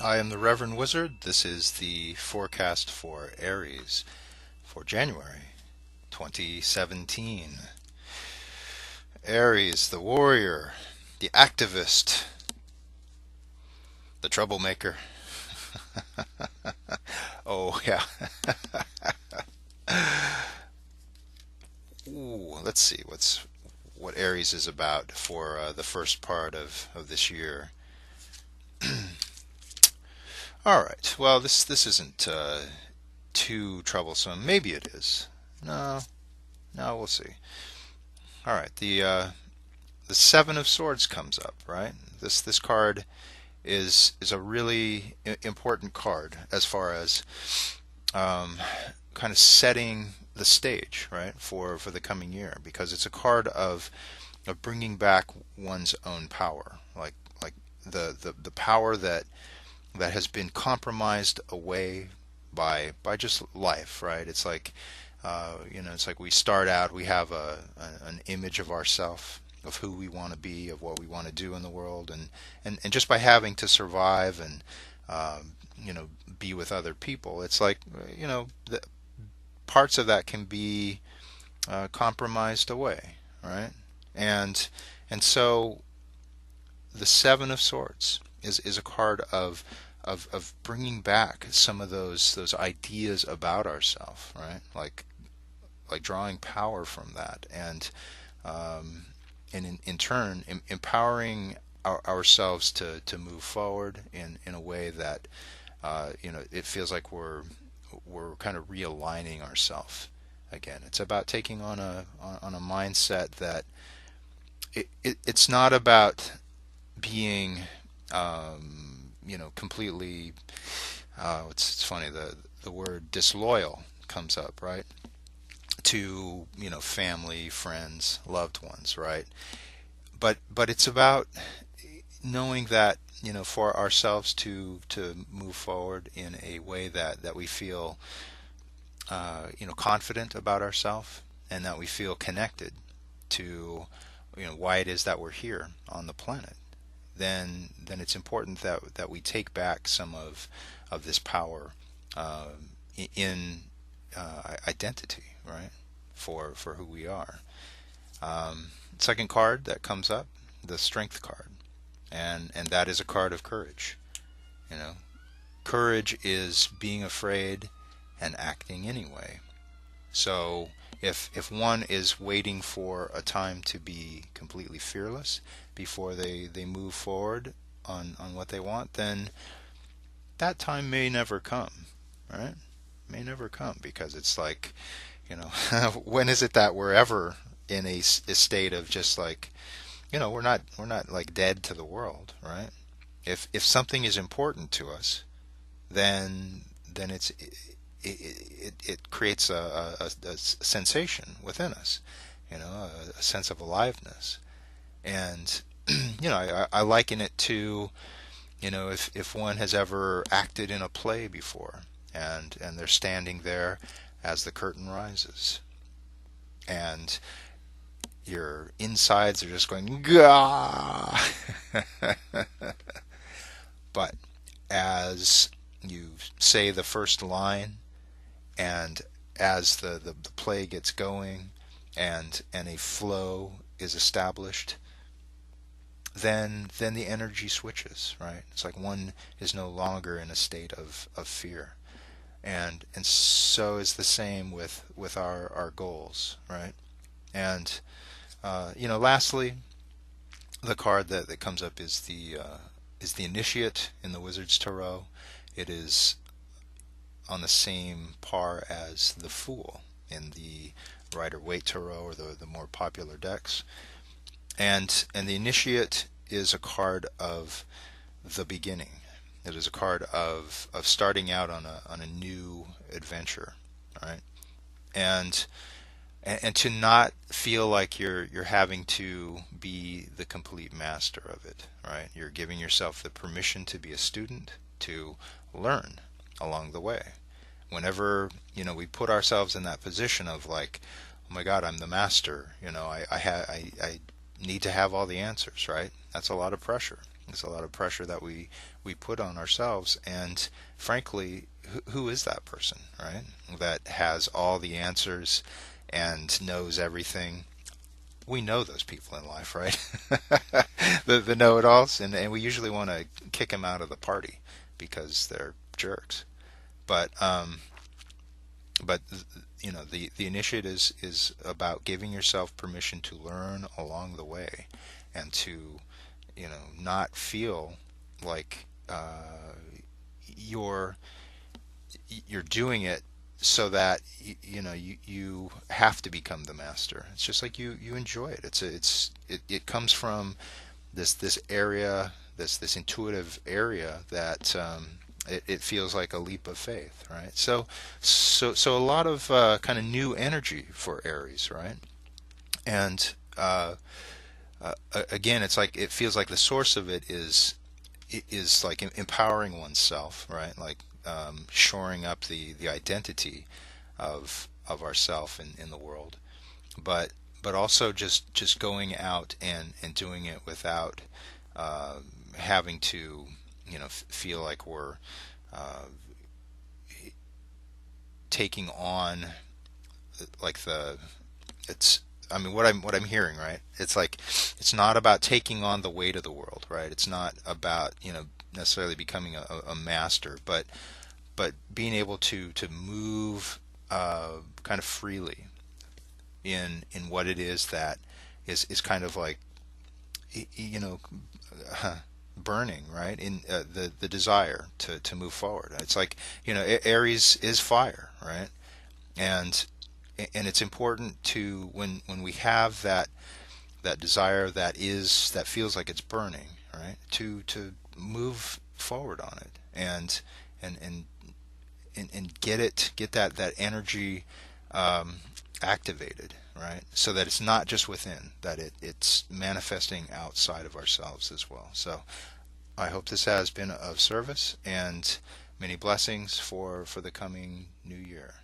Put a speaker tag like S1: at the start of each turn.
S1: I am the Reverend Wizard. This is the forecast for Aries for January 2017. Aries, the warrior, the activist, the troublemaker. Oh, yeah. Ooh, let's see what Aries is about for the first part of this year. All right. Well, this isn't too troublesome. Maybe it is. No, no, we'll see. All right. The Seven of Swords comes up, right? This card is a really important card as far as um, kind of setting the stage, right, for the coming year, because it's a card of bringing back one's own power, like the power that has been compromised away by just life, right? It's like it's like we start out, we have an image of ourself, of who we want to be, of what we want to do in the world, and just by having to survive and be with other people, it's like the parts of that can be compromised away, right? And so the Seven of Swords is a card of bringing back some of those ideas about ourselves, right? Like drawing power from that, and in turn empowering ourselves to move forward in a way that it feels like we're kind of realigning ourselves again. It's about taking on a mindset that it's not about being completely it's funny, the word disloyal comes up, right, to family, friends, loved ones, right? But it's about knowing that for ourselves to move forward in a way that we feel confident about ourselves, and that we feel connected to why it is that we're here on the planet, then it's important that we take back some of this power in identity, right? For who we are. Second card that comes up, the Strength card, and that is a card of courage. Courage is being afraid and acting anyway. So if one is waiting for a time to be completely fearless before they move forward on what they want, then that time may never come, right? May never come, because it's like, when is it that we're ever in a state of just like, we're not like dead to the world, right? If something is important to us, then it creates a sensation within us, a sense of aliveness. And I liken it to, if one has ever acted in a play before, and they're standing there as the curtain rises, and your insides are just going gah. But as you say the first line, and as the play gets going, and a flow is established, then the energy switches, right? It's like one is no longer in a state of fear. And so is the same with our goals, right? And lastly, the card that comes up is the Initiate in the Wizard's Tarot. It is on the same par as the Fool in the Rider-Waite Tarot, or the more popular decks. And the Initiate is a card of the beginning. It is a card of starting out on a new adventure, right? And to not feel like you're having to be the complete master of it, right? You're giving yourself the permission to be a student, to learn along the way. Whenever we put ourselves in that position of like, oh my God, I'm the master, I need to have all the answers, right? That's a lot of pressure. There's a lot of pressure that we put on ourselves, and frankly, who is that person, right? That has all the answers and knows everything. We know those people in life, right? The know-it-alls, and we usually want to kick them out of the party because they're jerks. But but the initiative is about giving yourself permission to learn along the way, and to not feel like you're you're doing it so that you have to become the master. It's just like you enjoy it. It comes from this area, this intuitive area that it feels like a leap of faith, right? So a lot of kind of new energy for Aries, right? And again, it's like it feels like the source of it is like empowering oneself, right? Like shoring up the identity of ourself in the world, but also just going out and doing it without uh, having to feel like we're uh, taking on like the it's I mean what I'm hearing, right? It's like it's not about taking on the weight of the world, right? It's not about necessarily becoming a master, but being able to move kind of freely in what it is that is kind of like you know burning, right? In the desire to move forward. It's like Aries is fire, right? And and it's important to when we have that desire that feels like it's burning, right? To move forward on it, and and and get that energy activated, right? So that it's not just within, that it's manifesting outside of ourselves as well. So I hope this has been of service, and many blessings for the coming new year.